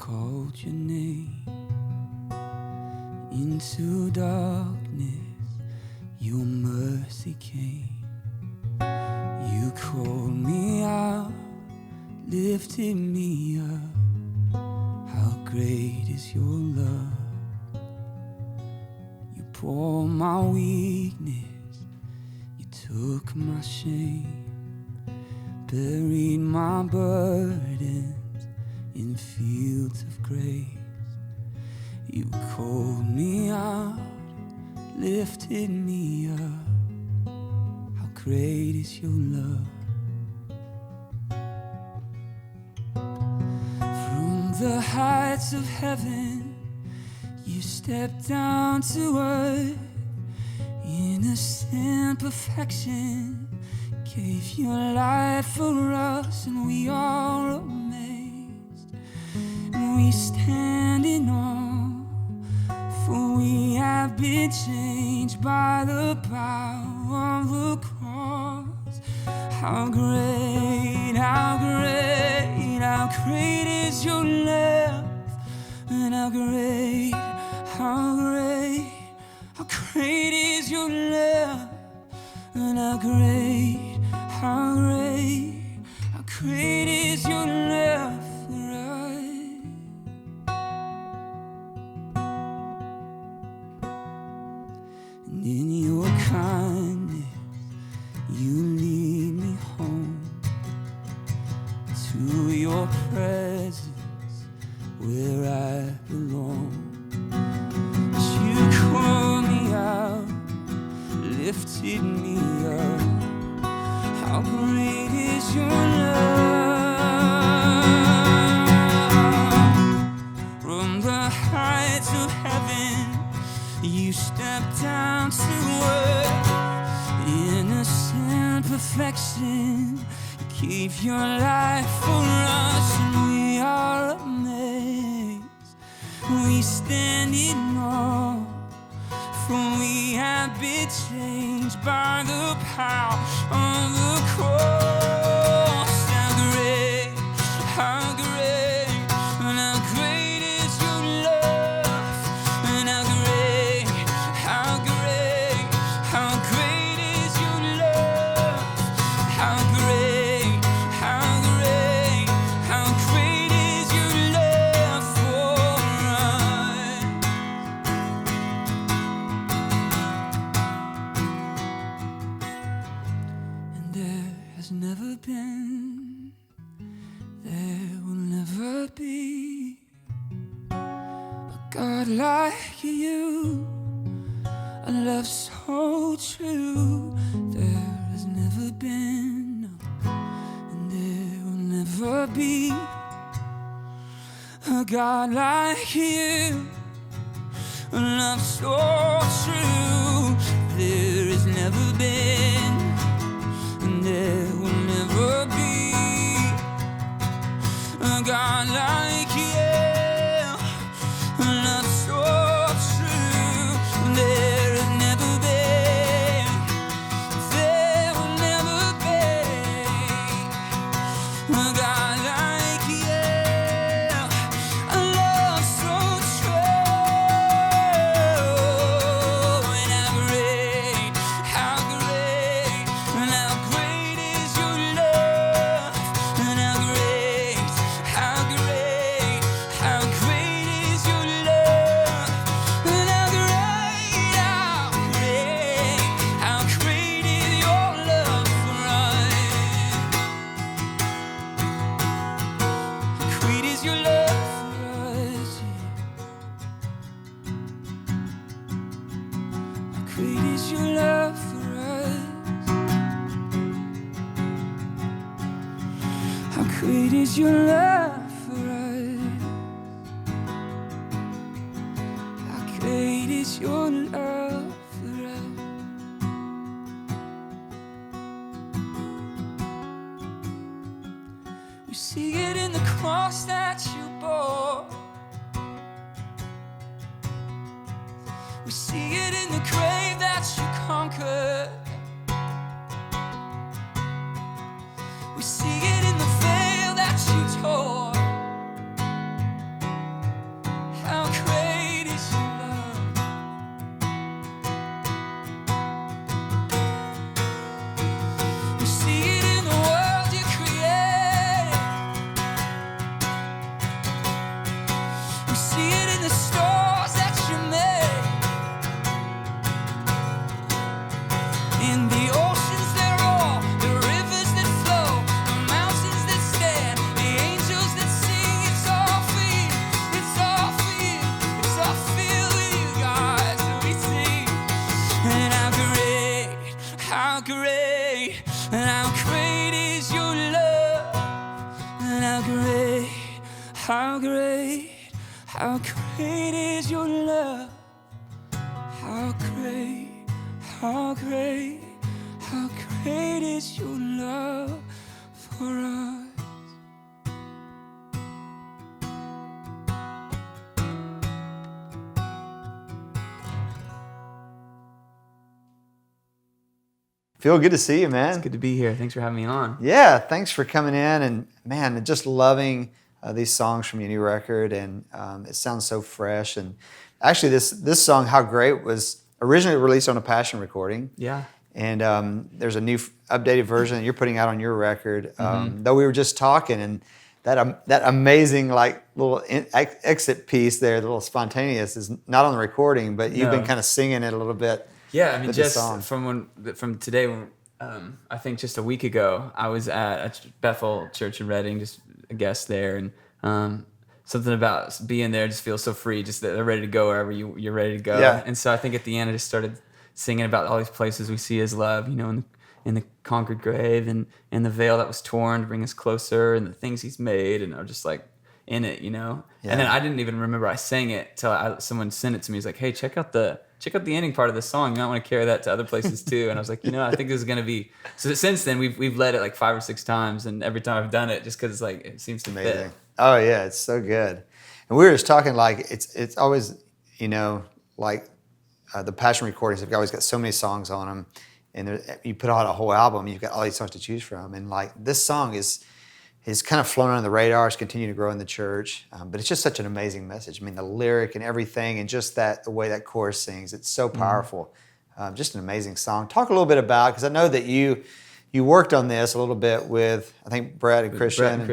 called your name. Into darkness, your mercy came. You called me out, lifted me up. How great is your love. You bore my weakness, you took my shame, buried my burdens in fields of grace. You called me out, lifted me up. How great is your love. From the heights of heaven, you stepped down to earth. Innocent perfection, gave your life for us, and we are amazed. We stand in awe, for we have been changed by the power of the cross. How great, how great, how great is your love, and how great, how great, how great is your love, and how great, how great, how great is your love for us. And in your kindness, you lead me home to your presence where I belong. You call me out, lifted me up. How great is your love. From the heights of heaven, you stepped down to earth. Innocent perfection, you gave your life for us, and we are amazed. We stand in awe, for we have been changed by the power of the cross. How great, how great, and how great is your love, and how great, how great, how great is your love, how great, how great, how great is your love for us. And there has never been, there will never be a God like you, a love so true. There has never been, no, and there will never be a God like you, a love so true. There has never been, and there will never be a God like you, a love so true. There has never been, there will never be a God like you, a love so true. And how great, how great, and how great is your love, and how great, how great, how great is your love, and how great, how great, how great is your love for us. How great is your love for us, how great is your love for us, how great is your love for us, how great is your love for us. We see it in the cross that you bore, we see it in the grave that you conquered, we see it in the veil that you tore. see it in the stars that you made. In the oceans that roar, the rivers that flow, the mountains that stand, the angels that sing. It's all for you, it's all for you, it's all filled with you, God. So we sing. And how great is your love. And how great is your love. How great is your love for us. Phil, good to see you, man. It's good to be here. Thanks for having me on. Yeah, thanks for coming in. And man, just loving these songs from your new record. And it sounds so fresh. And actually, this song, How Great, was originally released on a Passion recording. Yeah. And there's a new updated version that you're putting out on your record. Though we were just talking, and that amazing like little exit piece there, the little spontaneous, is not on the recording, but you've been kind of singing it a little bit. Yeah, I mean, just from today, when I think just a week ago, I was at Bethel Church in Reading, just a guest there, and something about being there just feels so free, just that they're ready to go wherever you're ready to go. Yeah. And so I think at the end, I just started singing about all these places we see as love, in the conquered grave and the veil that was torn to bring us closer, and the things He's made, and I'm just like in it, Yeah. And then I didn't even remember I sang it till someone sent it to me. He's like, "Hey, check out the ending part of the song. You might want to carry that to other places too." And I was like, I think this is gonna be. So since then, we've led it like 5 or 6 times, and every time I've done it, just because like it seems to fit. Oh yeah, it's so good. And we were just talking like it's always like the Passion recordings have always got so many songs on them, and you put out a whole album, you've got all these songs to choose from, and like this song is kind of flown under the radar. It's continuing to grow in the church, but it's just such an amazing message. I mean, the lyric and everything, and just the way that chorus sings, it's so powerful. Just an amazing song. Talk a little bit about, because I know that you worked on this a little bit with, I think, Brett and Christian.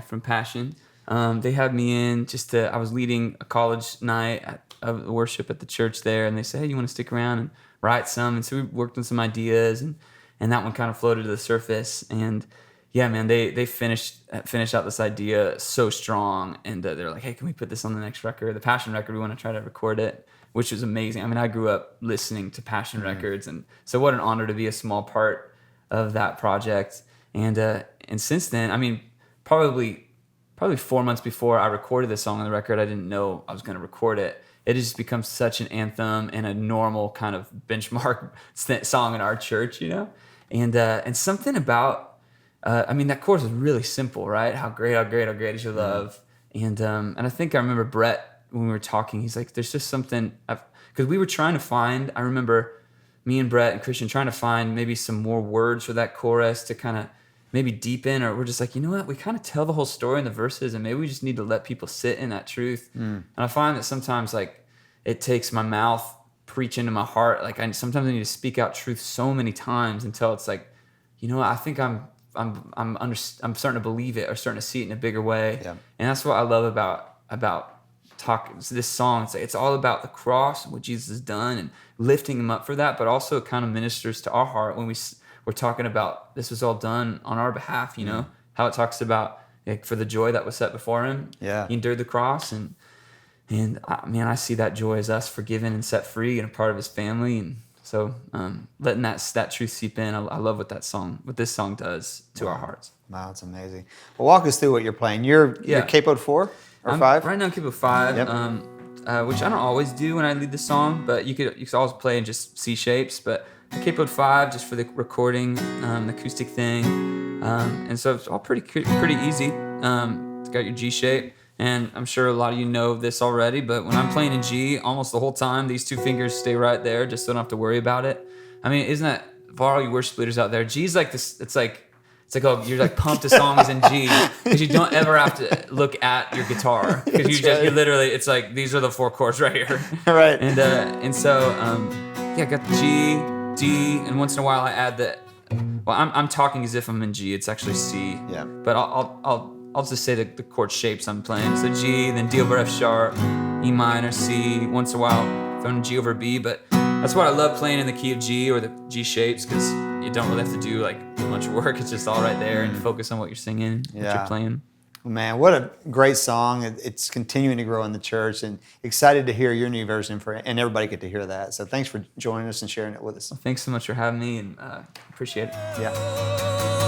From Passion. They had me in I was leading a college night of worship at the church there, and they said, "Hey, you want to stick around and write some?" And so we worked on some ideas, and that one kind of floated to the surface. And yeah, man, they finished out this idea so strong, and they're like, "Hey, can we put this on the next record, the Passion record? We want to try to record it," which was amazing. I mean, I grew up listening to Passion records, and so what an honor to be a small part of that project. And since then, I mean, probably 4 months before I recorded this song on the record, I didn't know I was going to record it. It has just become such an anthem and a normal kind of benchmark song in our church, And something about, I mean, that chorus is really simple, right? How great is your love. And I think I remember Brett, when we were talking, he's like, there's just something, because we were trying to find, I remember me and Brett and Christian trying to find maybe some more words for that chorus to kind of maybe deepen, or we're just like, what, we kind of tell the whole story in the verses, and maybe we just need to let people sit in that truth. And I find that sometimes like it takes my mouth preaching to my heart. Like sometimes I need to speak out truth so many times until it's like, I think I'm starting to believe it, or starting to see it in a bigger way. Yeah. And that's what I love about talking this song. It's all about the cross and what Jesus has done, and lifting Him up for that, but also it kind of ministers to our heart when we're talking about this was all done on our behalf, how it talks about like, for the joy that was set before Him. Yeah. He endured the cross, and man, I see that joy as us forgiven and set free and a part of His family. And so letting that truth seep in, I love what this song does to our hearts. Wow, it's amazing. Well, walk us through what you're playing. You're capoed 4 or 5? Right now I'm capoed 5, which I don't always do when I lead the song, but you could always play in just C shapes, but capoed 5 just for the recording, the acoustic thing. And so it's all pretty easy. It's got your G shape. And I'm sure a lot of you know this already, but when I'm playing in G, almost the whole time, these 2 fingers stay right there, just so I don't have to worry about it. I mean, isn't that, for all you worship leaders out there, G's like this, it's like, you're like pumped to songs in G, because you don't ever have to look at your guitar, because you literally, it's like, these are the 4 chords right here. Right. And so, I got the G, D, and once in a while I add the, well, I'm talking as if I'm in G, it's actually C. Yeah. But I'll I'll just say the chord shapes I'm playing. So G, then D over F sharp, E minor, C, once in a while thrown G over B, but that's why I love playing in the key of G or the G shapes, because you don't really have to do like much work. It's just all right there and focus on what you're singing, what you're playing. Man, what a great song. It's continuing to grow in the church, and excited to hear your new version and everybody get to hear that. So thanks for joining us and sharing it with us. Well, thanks so much for having me, and appreciate it. Yeah.